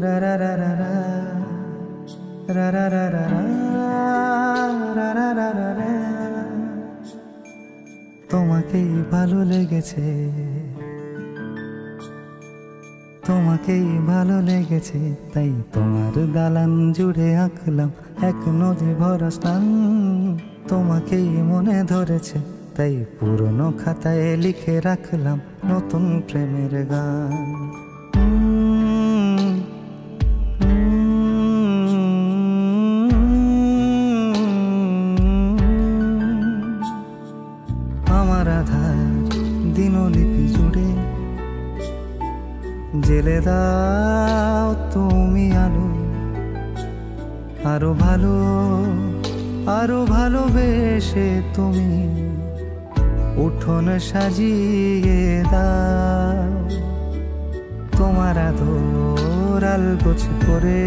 রা রা রা রা রা রা রা রা রা রা রা রা রা রা। তোমাকেই ভালো লেগেছে, তোমাকেই ভালো লেগেছে, তাই তোমার দালান জুড়ে আঁকলাম এক নদী ভরা স্থান। তোমাকেই মনে ধরেছে, তাই পুরনো খাতায় লিখে রাখলাম নতুন প্রেমের গান। আমার আধার দিনলিপি জুড়ে জেলে দাও তুমি আলো, আরো ভালো আরো ভালোবেসে তুমি উঠোন সাজিয়ে দাও। তোমার আদর আলগোছ করে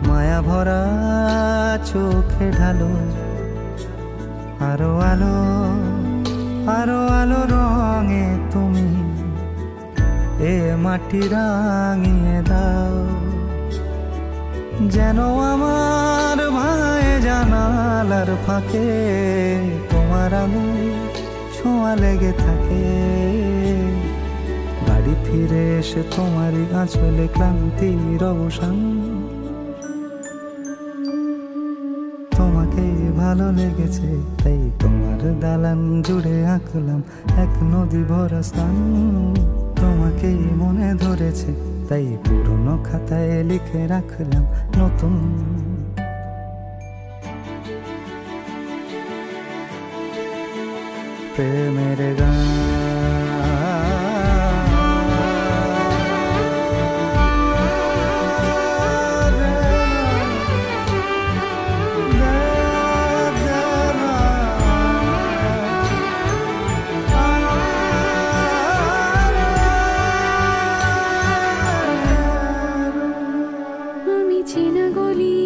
মায়া ভরা চোখে ঢালো, আরো আলো আরো আলো রঙে তুমি এ মাটি রাঙিয়ে দাও। যেন আমার ভাই জানালার ফাঁকে তোমার আলো ছোঁয়া লেগে থাকে। বাড়ি ফিরে এসে তোমারই আঁচলে ক্লান্তির অবসান। তোমাকে ভালো লেগেছে, তাই তোমার দালান জুড়ে আঁকলাম এক নদী ভরা স্থান। তোমাকেই মনে ধরেছে, তাই পুরনো খাতায় লিখে রাখলাম নতুন প্রেমের গান। চেনা গলি,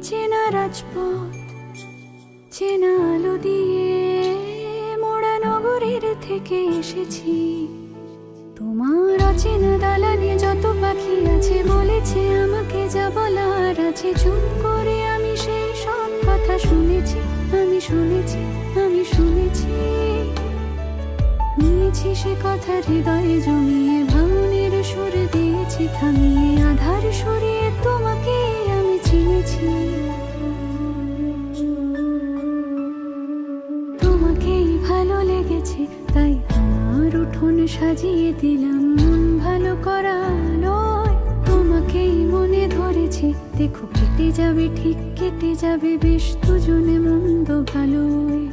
চেনা রাজপথ, চেনা আলো দিয়ে মোড়া নগরের থেকে এসেছি। তোমার অচেনা দালানে যত পাখি আছে বলেছে আমাকে যা বলার আছে। চুপ করে আমি সেই সব কথা শুনেছি, আমি শুনেছি, আমি শুনেছি। নিয়েছি সে কথা হৃদয়ে জমিয়ে, ভাঙনের সুর দিয়েছি থামিয়ে, আধার সরিয়ে তোমাকে আমি চিনেছি। তোমাকেই ভালো লেগেছে, তাই তোমার উঠোন সাজিয়ে দিলাম মন ভালো করা নয়। তোমাকেই মনে ধরেছে, দেখো কেটে যাবে, ঠিক কেটে যাবে বেশ দুজনে মন্দ ভালোই।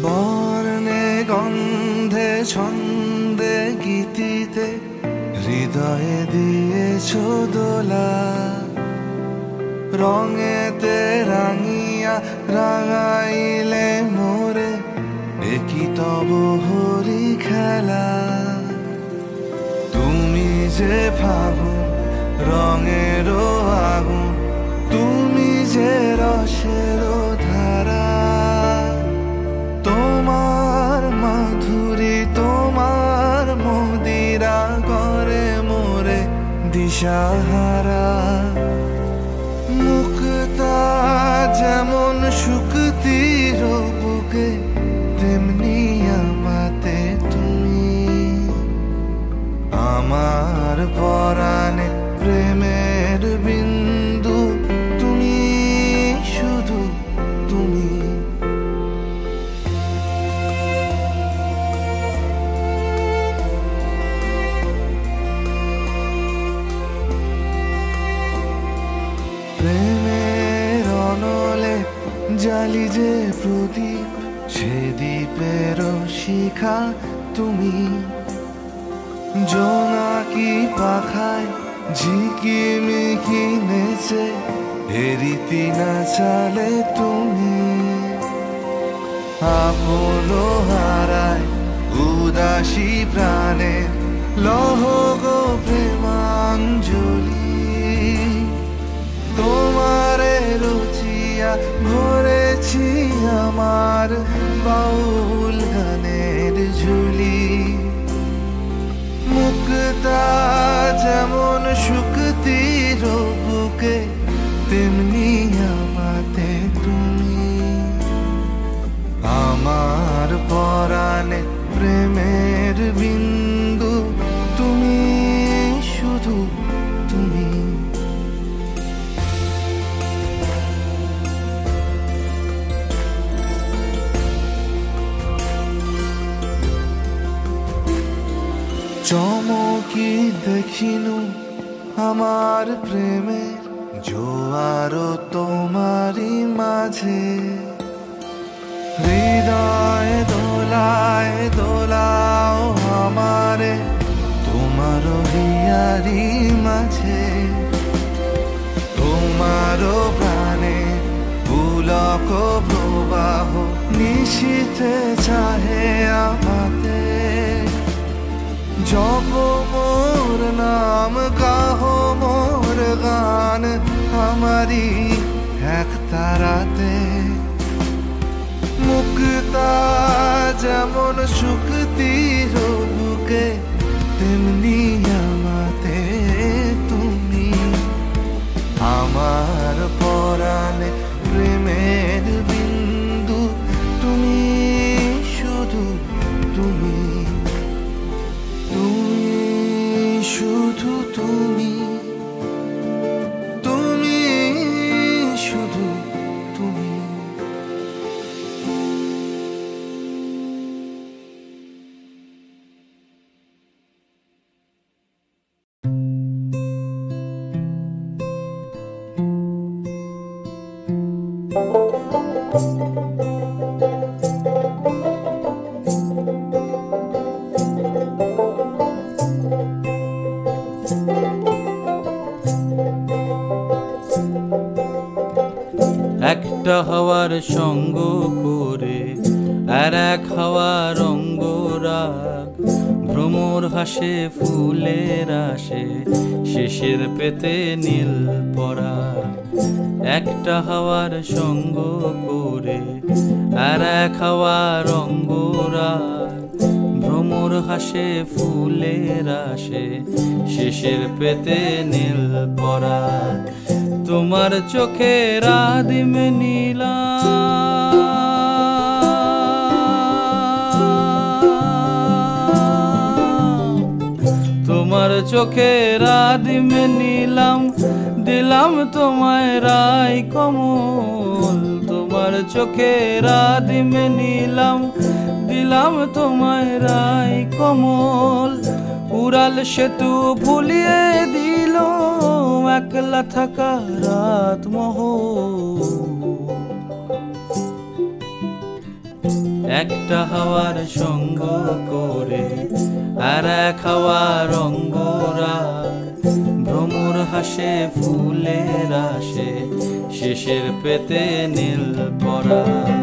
বর্ণে গন্ধে ছন্দে গীতিতে হৃদয়ে দিয়েছ দোলা। রঙেতে রাঙিয়া রাঙাইলে মোরে, দেখি তব হরি খেলা। তুমি যে ফাগুন রঙের আগুন, তুমি যে রসের ধারা। তোমার মাধুরী তোমার মদিরা করে মোরে দিশাহারা। মুক্তা যেমন শুকতির বুকে, তেমনি আমাতে তুমি। আমার পরাণে প্রেমের বিন্দু তুমি, শুধু তুমি। তুমি জোনাকি পাখায় ঝিকিমিকি নেচে এরিতি না চালে তুমি আপন হারায় উদাসী প্রাণে লহ গো প্রেমাঞ্জলি তোমারে রুচিয়া ভরেছি আমার বাউল গানের ঝুলি মুক্তা যেমন শুকতির বুকে তেমনি আমাতে তুমি আমার পরাণে প্রেমের বিন্দু তুমি শুধু তুমি চমকি দেখিনু আমার প্রেমের জোয়ার তোমারই মাঝে হৃদয় দোলায় দোলাও আমারে তোমার হিয়ারি মাঝে তোমার প্রাণে পুলক প্রবাহ নিশীথে চাহে আমাতে জপ মোর নাম গাহ মোর গান আমারি এক তারাতে মুক্তা যেমন শুকতির বুকে তেমনি আমাতে তুমি আমার পরাণে প্রেমের বিন্দু তুমি শুধু তুমি তুমি শুধু তুমি তুমি শুধু তুমি একটা হাওয়ার সঙ্গ করে আর এক হাওয়ার অঙ্গরাগ ভ্রমর হাসে ফুলের আসে শেষের পেতে নীল পরাগ একটা হাওয়ার সঙ্গ করে আর এক হাওয়ার অঙ্গরাগ ভ্রমর হাসে ফুলের আসে শেষের পেতে নীল পরাগ তোমার চোখের আদিম নীলা তোমার চোখের আদিম নীলাম দিলাম তোমায় রাই কমল তোমার চোখের আদিম নীলাম দিলাম তোমায় রাই কমল উড়াল সেতু ভুলিয়ে দিল একলা থাকা রাত মোহ একটা হাওয়ার সঙ্গ করে আর এক হাওয়ার অঙ্গরাগ ভ্রমর হাসে ফুলের আসে শেষের পেতে নীল পরাগ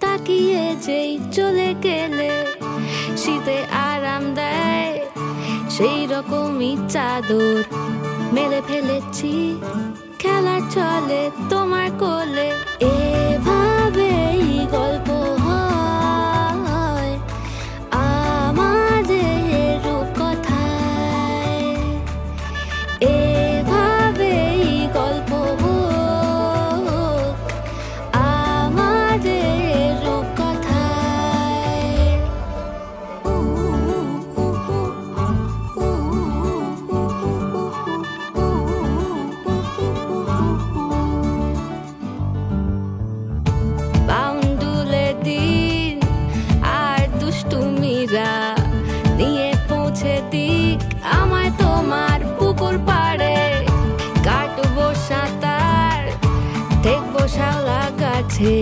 তাকিয়ে যেই চলে গেলে শীতে আরাম দেয় সেই রকমই চাদর মেলে ফেলেছি খেলার চলে তোমার কোলে এভাবেই গল্প হয় আমাদের রূপকথায় এভাবেই গল্প হোক আমাদের রূপকথায় বাউন্ডুলে দিন আর দুষ্টুমিরা নিয়ে পৌঁছে দিক আমায় তোমার পুকুর পাড়ে কাটবো সাঁতার দেখবো শালা গাছে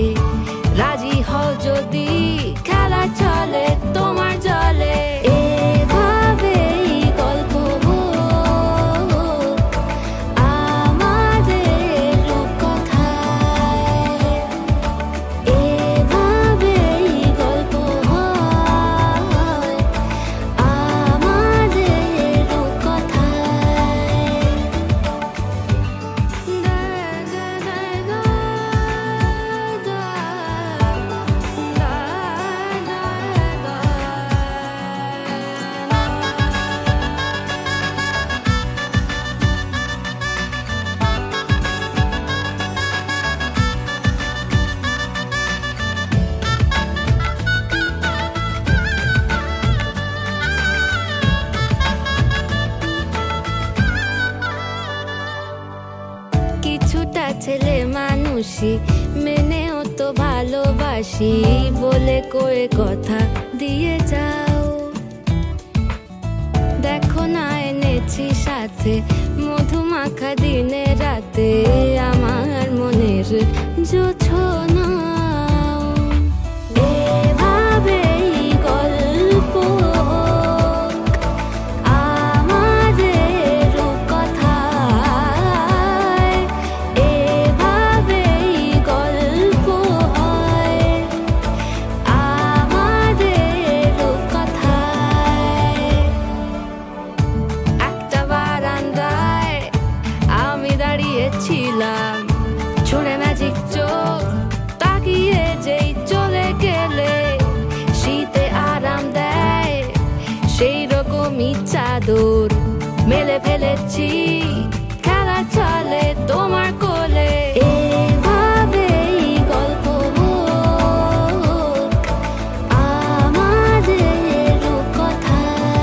রাজি হও যদি খেলা চলে তোমার জলে এভাবেই গল্প হোক আমাদের রূপকথায় এভাবেই গল্প হয় আমাদের রূপকথায় কিছুটা ছেলে মানুষই মেনেও তো ভালোবাসি বলে কয়ে কথা দিয়ে যাও দেখো না এনেছি সাথে মধুমাখা দিনে রাতে আমার মনের জোছনা এভাবেই গল্প হোক আমাদের রূপকথায় এভাবেই গল্প হয় আমাদের রূপকথায় একটা বারান্দায় আমি দাঁড়িয়েছিলাম ছুঁড়ে ম্যাজিক চোখ তাকিয়ে যেই চলে গেলে শীতে আরাম দেয় সেই রকমই চাদর মেলে ফেলেছি খেলা চলে তোমার কোলে এভাবেই গল্প হোক আমাদের রূপকথায়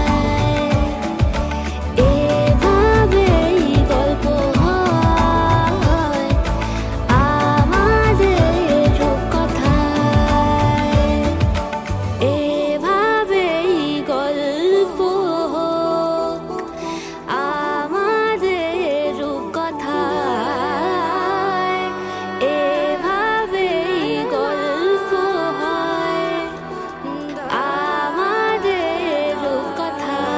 এভাবেই গল্প হয় আমাদের রূপকথায় এভাবেই গল্প হোক আমাদের রূপকথায় এভাবেই গল্প হয় আমাদের রূপকথায়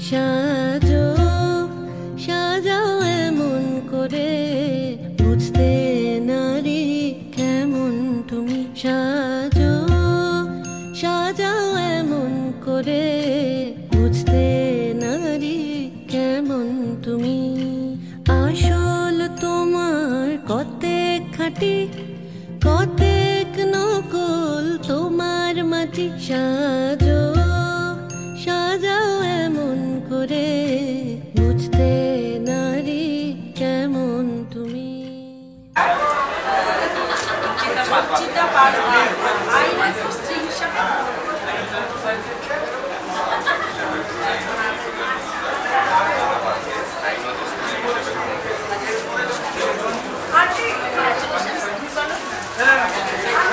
সাজো সাজাও এমন করে বুঝতে নারী কেমন তুমি সাজো সাজাও এমন করে বুঝতে নারী কেমন তুমি আসল তোমার কতেক খাঁটি কতেক নকল তোমার মাটি সাজো সাজাও এমন করে বুঝতে নারী কেমন তুমি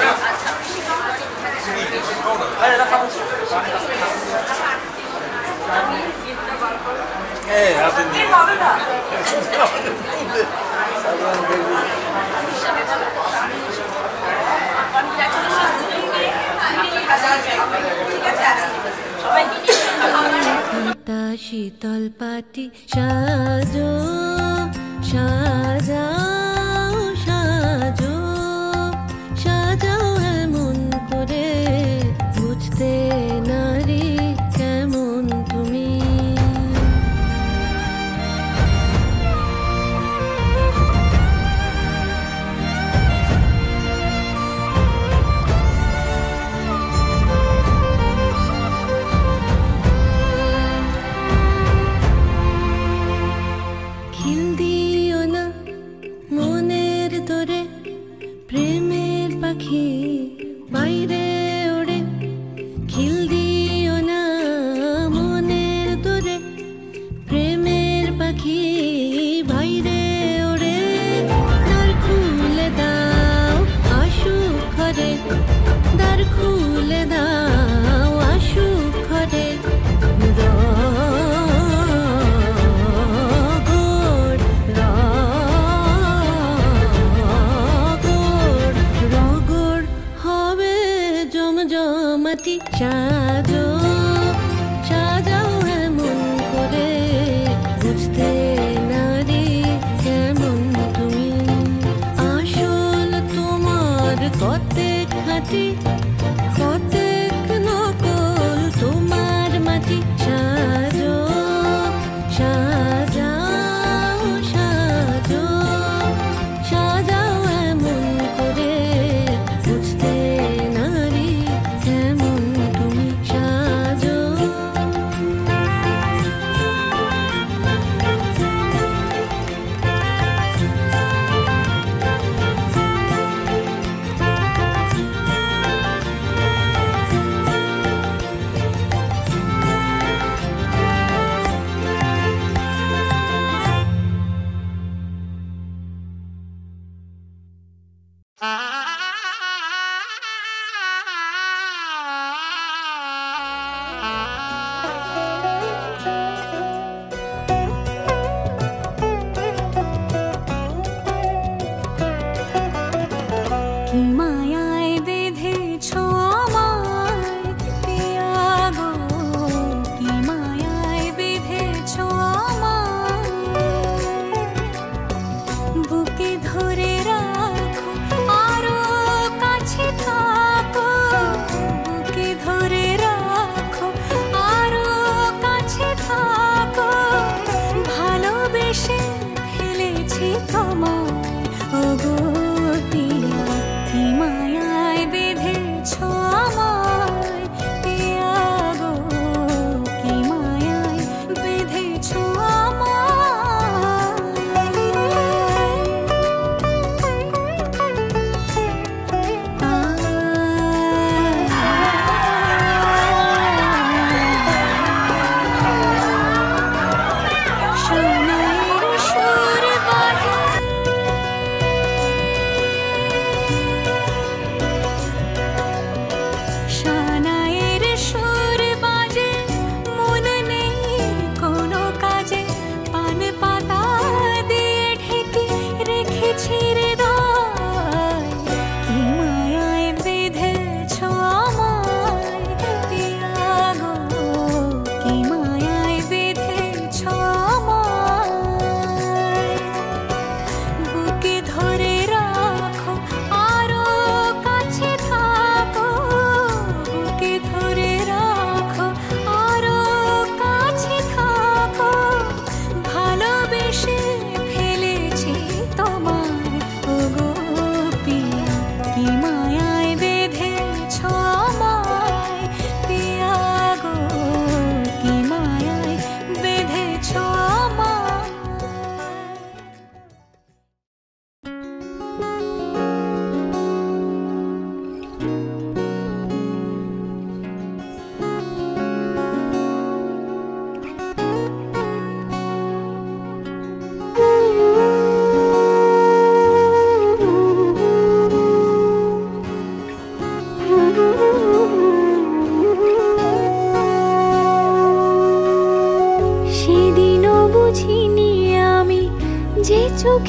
Congratulations. শীতল পাটি সাজো সাজাও সাজো সাজাও এমন করে বুঝতে নারী কেমন তুমি বাইরে ওড়ে খিল দিও না মনের দোরে প্রেমের পাখি বাইরে ওড়ে দ্বার খুলে দাও আসুক ঘরে দ্বার খুলে দাও আসুক ঘরে জমজমাটি সাজো সাজাও এমন করে বুঝতে নারী কেমন তুমি আসল তোমার কতেক খাঁটি কতেক নকল তোমার মাটি সাজো সাজাও সাজো সাজাও এমন করে বুঝতে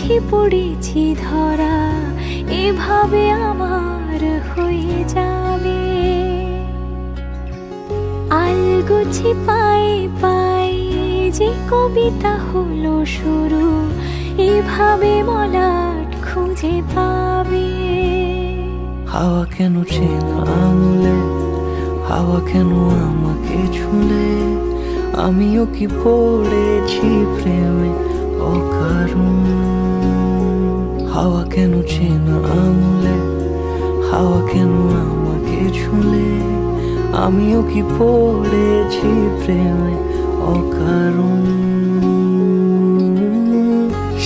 চোখে পড়েছি ধরা, এভাবে আমার হয়ে যাবে। আলগোছে পায়ে পায়ে যে কবিতা হলো শুরু, এভাবে মলাট খুঁজে পাবে। হাওয়া কেন চেনা আঙুলে, হাওয়া কেন আমাকে ছুলে, আমিও কি পড়েছি প্রেমে অকারণ। হাওয়া কেন চেনা আঙুলে, হাওয়া কেন আমাকে ছুলে, আমিও কি পড়েছি প্রেমে অকারণ।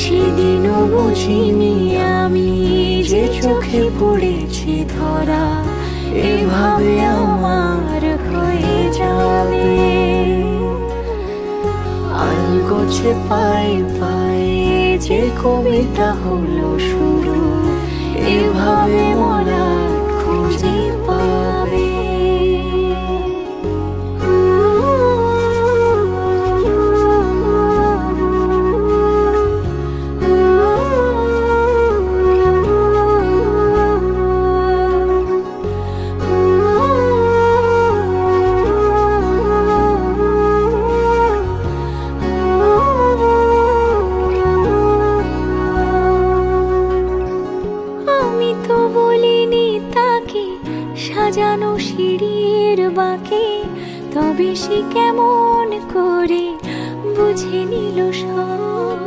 সেদিনও বুঝিনি আমি যে চোখে পড়েছি ধরা, এভাবে আমার হয়ে যাবে। আলগোছে পায়ে পায়ে যে কবিতা হলো শুরু, এভাবে মলাট খুঁজে পাবে। সাজানো সিঁড়ির বাঁকে, তবে সে কেমন করে বুঝে নিল সব।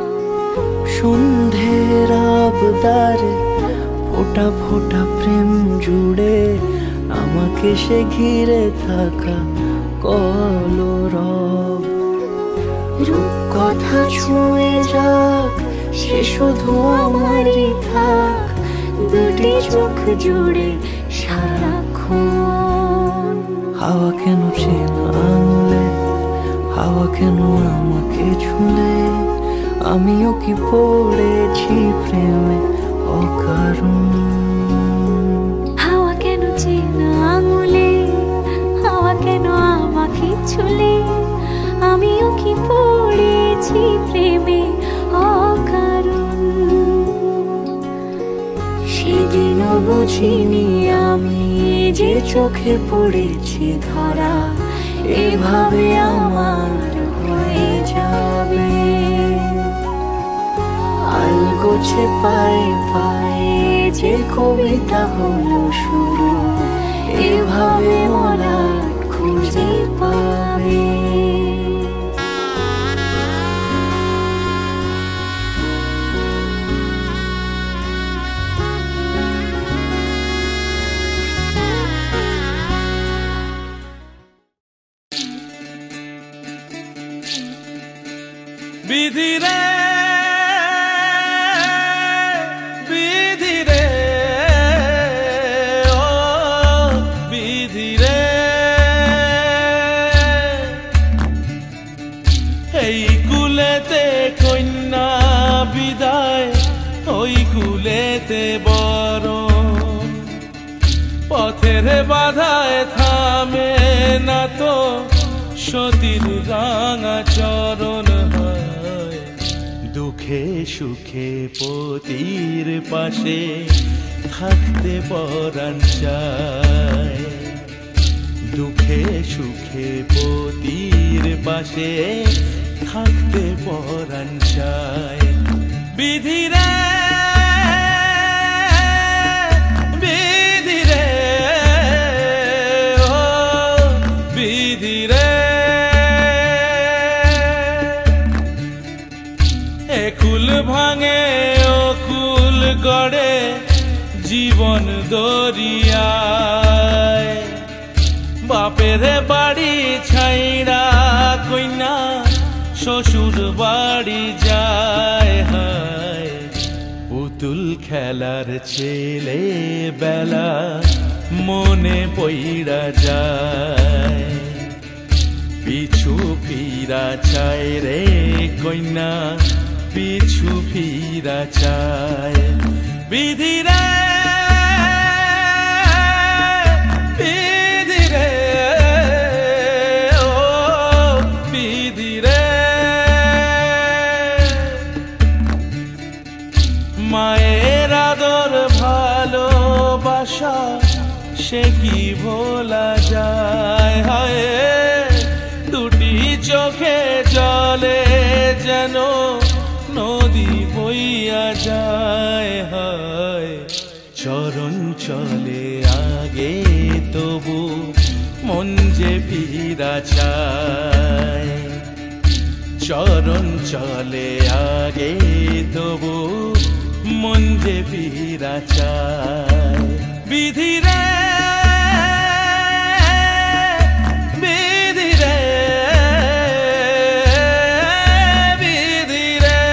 সন্ধ্যের আবদারে ফোটা ফোটা প্রেম জুড়ে, আমাকে সে ঘিরে থাকা কলরব। রূপকথা ছুঁয়ে যাক, সে শুধু আমারই থাক, দুটি চোখ জুড়ে সারাক্ষণ। হাওয়া কেন চেনা আঙুলে, হাওয়া কেন আমাকে ছুলে, আমিও কি পড়েছি প্রেমে অকারণ। হাওয়া কেন চেনা আঙুলে, হাওয়া কেন আমাকে ছুলে, আমিও কি পড়েছি প্রেমে অকারণ। সেদিনও বুঝিনি আমি যে চোখে পড়েছি ধরা, এভাবে আমার হয়ে যাবে। আলগোছে পায়ে পায়ে যে কবিতা হলো শুরু, এভাবে মলাট খুঁজে পাবে। বিধি রে বিধি রে ও বিধি রে, এই কুলেতে কন্যা বিদায়, ওই কুলেতে বরণ। পথের বাধায় থামে না তো সতীর রাঙা চরণ হয়। দুঃখে সুখে পতির পাশে থাকতে পরাণ চায়। দুঃখে সুখে পতির পাশে থাকতে পরাণ চায়। বিধি রে বিধি রে ও বিধি রে, একুল ভাঙে ও কুল গড়ে জীবন দরিয়ায়। বাপের বাড়ি ছাইড়া কইনা শ্বশুর বাড়ি যায়। হায় পুতুল খেলার ছেলে বেলা মনে পইড়া যায়। পিছু ফিরা চায় রে কইনা, পিছু ফিরা চায়। বিধি রে বিধি রে ও বিধি রে, কি ভোলা যায় হায় দুটি চোখে জলে যেন নদী বইয়া যায় হায় চরণ চলে আগে তবু মন যে ফিরা চায় চরণ চলে আগে তবু মন যে ফিরা চায় বিধি রে বিধি রে বিধি রে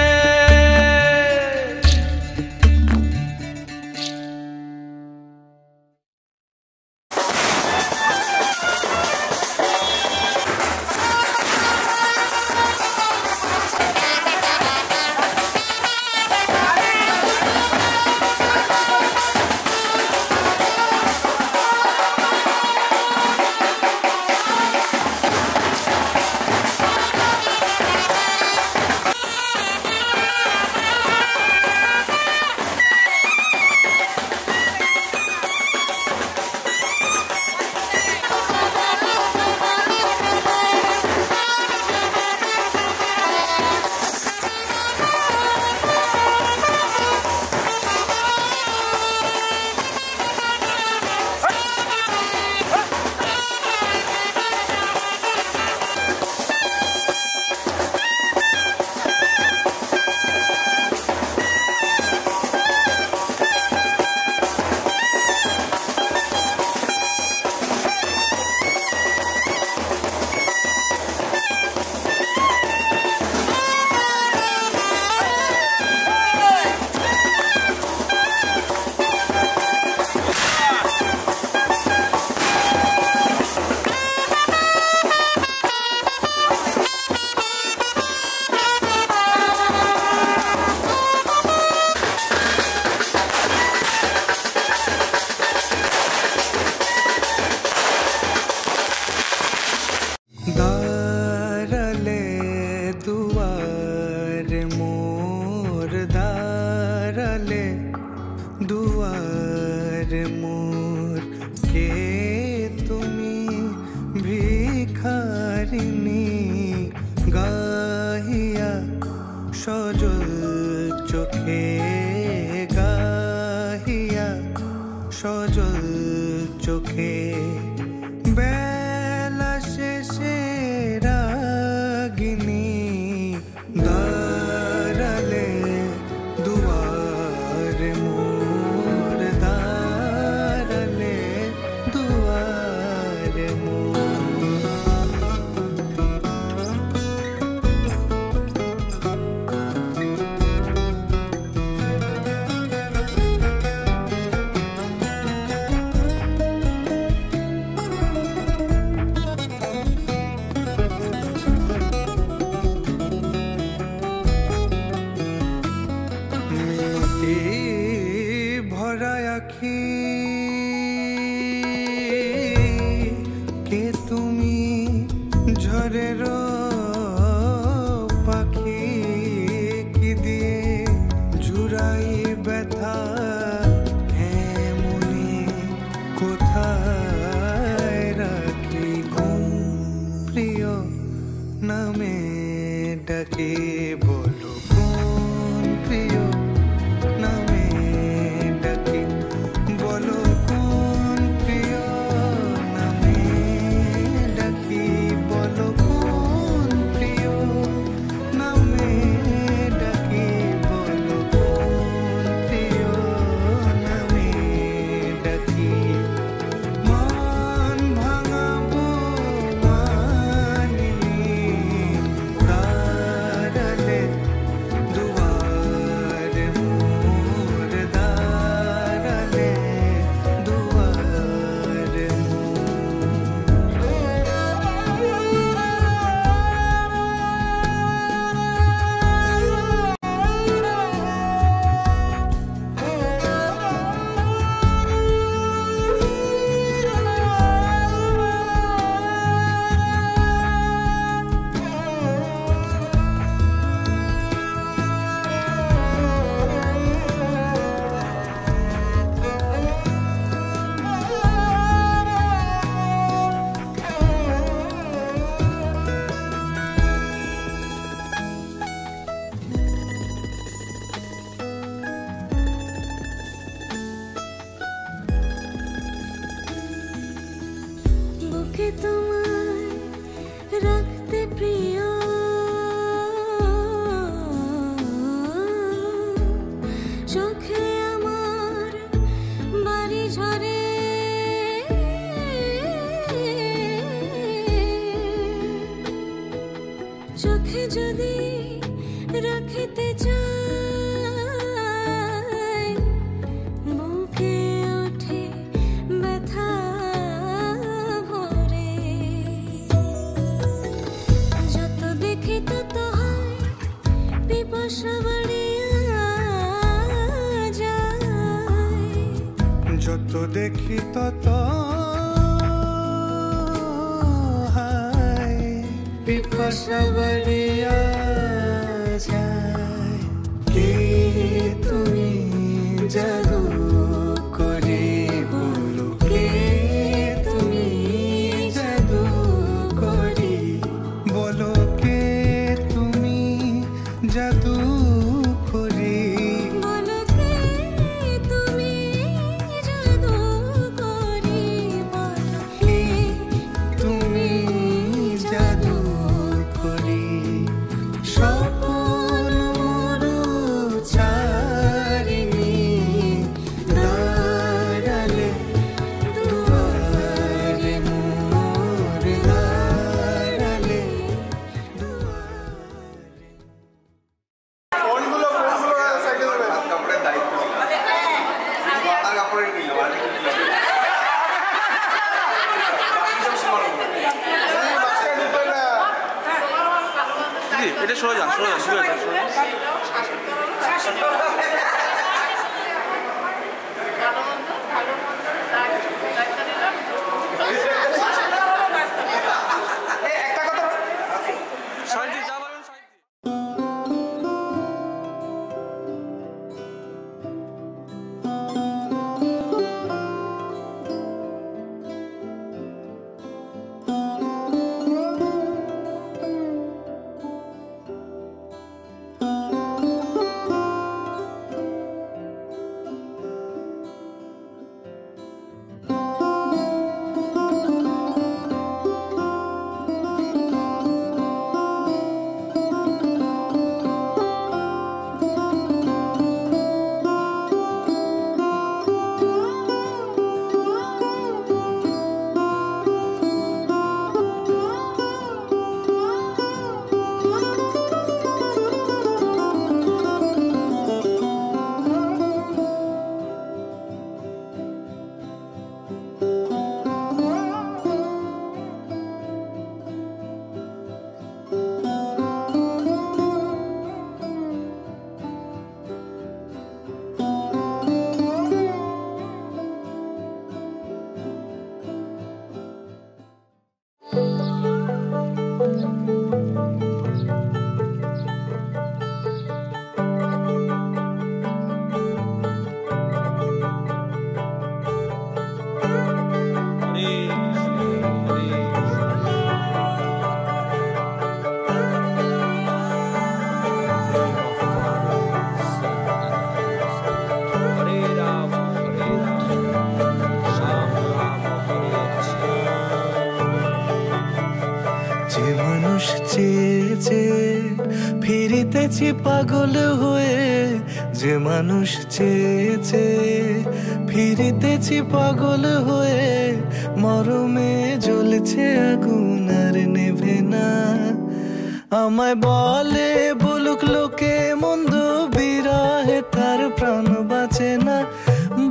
da বুকে তোমায় রাখতে প্রিয়, চোখে আমার বাড়ি ঝরে, চোখে যদি রাখতে চাই, বুকে ওঠে ব্যথা ভরে। যত দেখি তত হয় পিপাসা বাড়িয়া যায়, যত দেখি তত পিপাসা বাড়িয়া যায়। কে তুমি জাদু করে বলো, কে তুমি জাদু করে বলো, কে তুমি জাদু করে বলো কে তুমি জাদু করে, বলো কে তুমি জাদু করে। স্বপ্ন মরু ছাড়িনি, দাঁড়ালে দুয়ারে মোর, দাঁড়ালে দুয়ারে। ফোনগুলো সাইডে দেবেন। কাপড়ের দায়িত্ব মাথা কাপড়ের নিল এটা সরে যান, সরে যান, সরে যান, সরে যান। সাইড দিয়ে যা বলেন, সাইড দিয়ে। যে মানুষ চেয়েছে ফিরিতেছি পাগল হয়ে, যে মানুষ চেয়েছে ফিরিতেছি পাগল হয়ে, মরমে জ্বলছে আগুন আর নেভে না। আমায় বলে বলুক লোকে মন্দ, বিরহে তার প্রাণ বাঁচে না।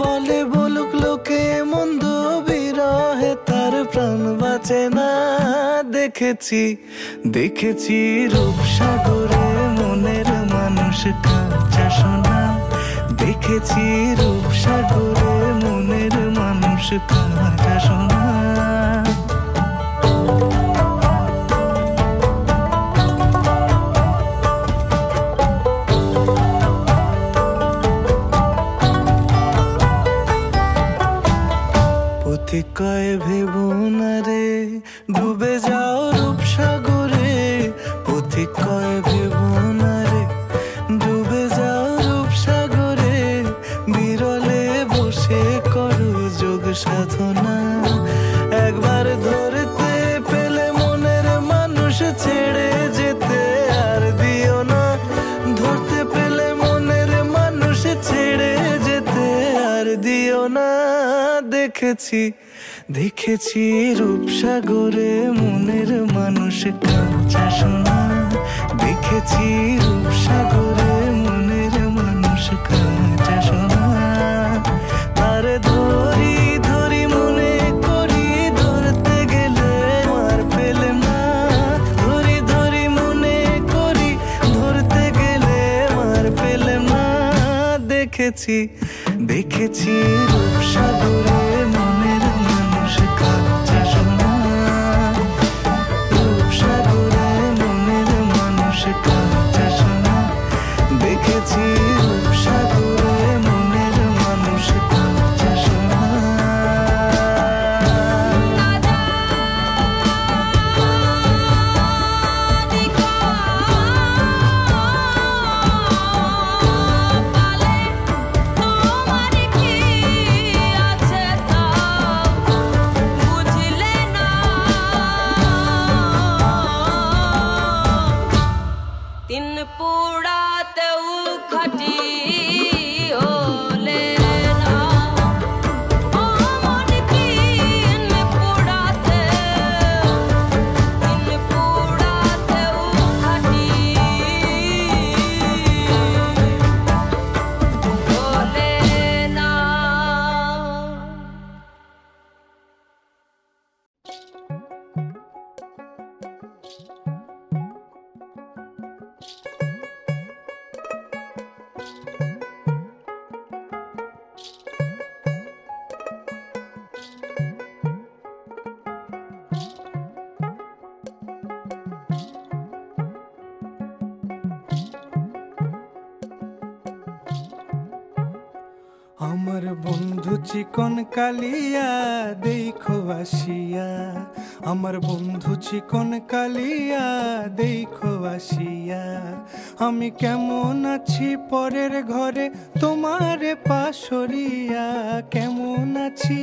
বলে বলুক লোকে মন্দ, বিরহে তার প্রাণ বাঁচে না। দেখেছি দেখেছি রূপসাগরে মনের মানুষ কাঁচা সোনা, দেখেছি রূপসাগরে মনের মানুষ কাঁচা সোনা। কয় ভেবো না রে ডুবে যাও রূপসাগরে, পথিক কয় ভেবো না রে ডুবে যাও রূপসাগরে, বিরলে বসে করো যোগ সাধনা। একবার ধরতে দেখেছি দেখেছি রূপসাগরে মনের মানুষ কাঁচা সোনা দেখেছি রূপসাগরে মনের মানুষ কাঁচা সোনা আর ধরি ধরি মনে করি ধরতে গেলে আর পেলে না ধরি ধরি মনে করি ধরতে গেলে আর পেলে না দেখেছি দেখেছি রূপসাগরে মনের মানুষ কাঁচা সোনা রূপসাগরে মনের মানুষ কাঁচা সোনা দেখেছি রূপসাগরে মনের মানুষ কাঁচা সোনা আমার বন্ধু চিকন কালিয়া দেখো আসিয়া আমার বন্ধু চিকন কালিয়া দেখো আসিয়া আমি কেমন আছি পরের ঘরে তোমারে পাশরিয়া কেমন আছি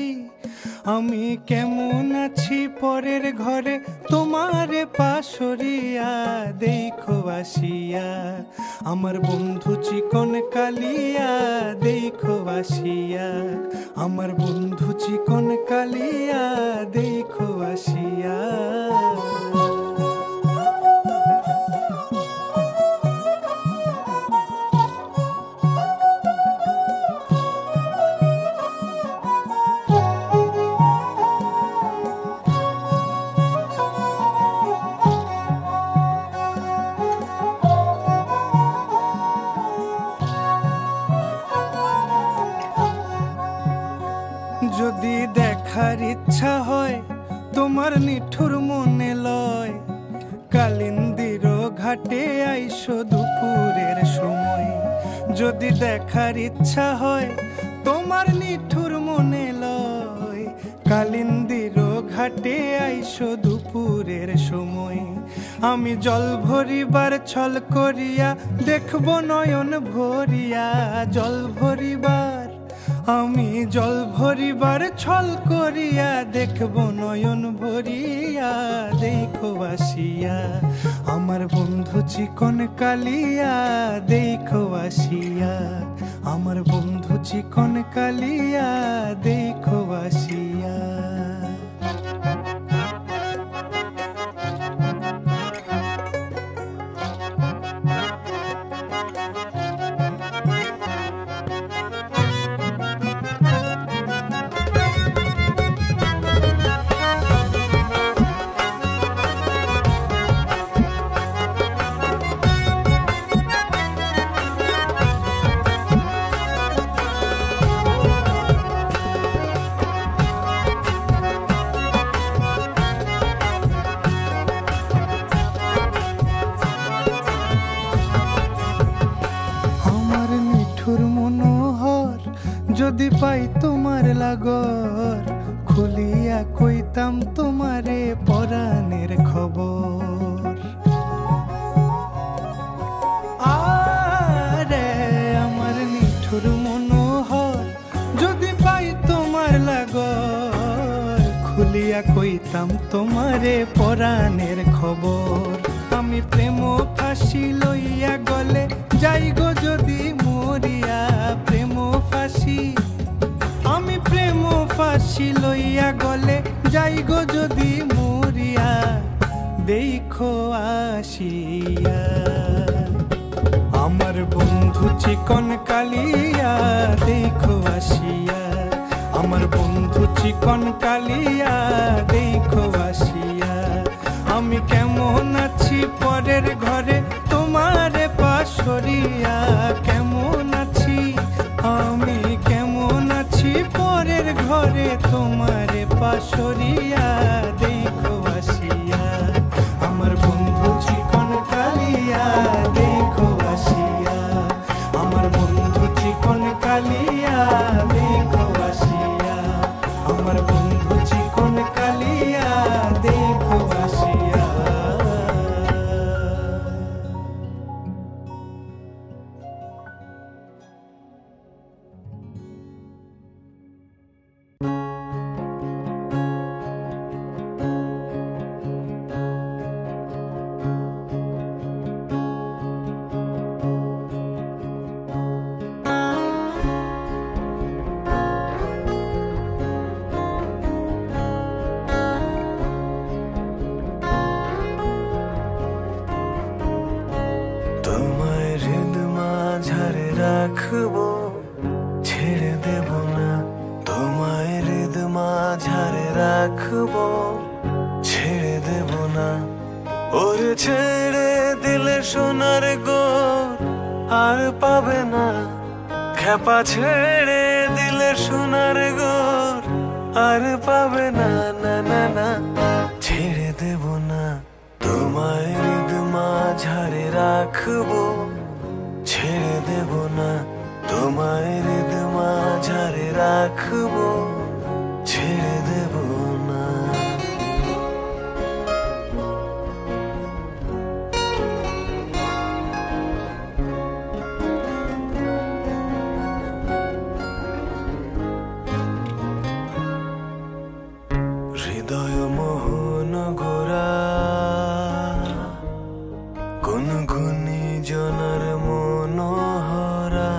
আমি কেমন আছি পরের ঘরে তোমারে পাশরিয়া দেখো আসিয়া আমার বন্ধু চিকন কালিয়া দেখো আসিয়া আমার বন্ধু চিকন কালিয়া দেখো আসিয়া যদি দেখার ইচ্ছা হয় তোমার নিঠুর মনে লয় কালিন্দির ঘাটে আইসো দুপুরের সময় যদি দেখার ইচ্ছা হয় তোমার নিঠুর মনে লয় কালিন্দির ঘাটে আইসো দুপুরের সময় আমি জল ভরিবার ছল করিয়া দেখবো নয়ন ভরিয়া জল ভরিবার আমি জল ভরিবার ছল করিয়া দেখব নয়ন ভরিয়া দেখো আসিয়া আমার বন্ধু চিকন কালিয়া দেখো আসিয়া আমার বন্ধু চিকন কালিয়া দেখো আসিয়া যদি পাই তোমার লাগর খুলিয়া কইতাম তোমারে পরাণের খবর আরে আমার নিঠুর মনোহর যদি পাই তোমার লাগর খুলিয়া কইতাম তোমারে পরাণের খবর আমি প্রেম ফাঁসি লইয়া গলে যাই গো যদি মরিয়া প্রেম ফাঁসি আমি প্রেম ফাঁসি লইয়া গলে যাই গো যদি মরিয়া দেখো আসিয়া আমার বন্ধু চিকন কালিয়া দেখো আসিয়া আমার বন্ধু চিকন কালিয়া দেখো আসিয়া আমি কেমন আছি পরের ঘরে তোমারে পাশরিয়া কেমন আছি আমি কেমন আছি পরের ঘরে তোমারে পাশরিয়া দেখো আসিয়া আমার বন্ধু চিকন কালিয়া দেখো আসিয়া আমার বন্ধু চিকন কালিয়া দেখো আসিয়া আমার বন্ধু চিকন কালিয়া দেখো আসিয়া তোমায় হৃদ মাঝারে রাখবো ছেড়ে দেব না তোমায় হৃদ মাঝারে রাখবো ছেড়ে দেব না ওরে ছেড়ে দিলে সোনার গোর আর পাবে না খেপা ছেড়ে দিলে সোনার গোর আর পাবে না না না না ছেড়ে দেব না তোমায় হৃদ মাঝারে রাখবো ছেড়ে দেব না তোমায় হৃদ মাঝারে রাখবো ছেড়ে দেব না হৃদয় মোহন গোরা কোন গুণী জনার মনোহরা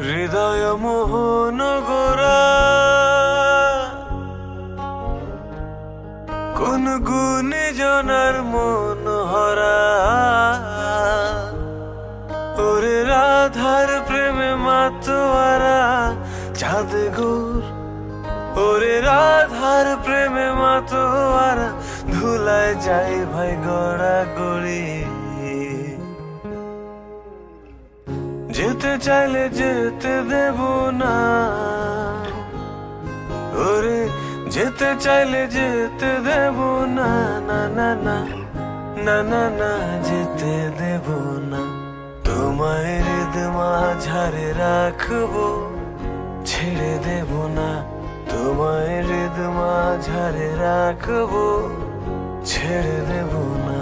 হৃদয় মোহন গোরা কোন গুণী জনার মনোহরা ওরে রাধার প্রেমে মাতোয়ারা চাঁদ গোর ওরে রাধার প্রেমে মাতোয়ারা ধুলায় যাই ভাই গড়া গড়ি যেতে চাইলে যেতে দেব না ওরে যেতে চাইলে যেতে দেব না না না না না না না যেতে দেব না তোমায় হৃদ মাঝারে রাখবো ছেড়ে দেব না তোমায় হৃদ মাঝারে রাখবো ছেড়ে দেব না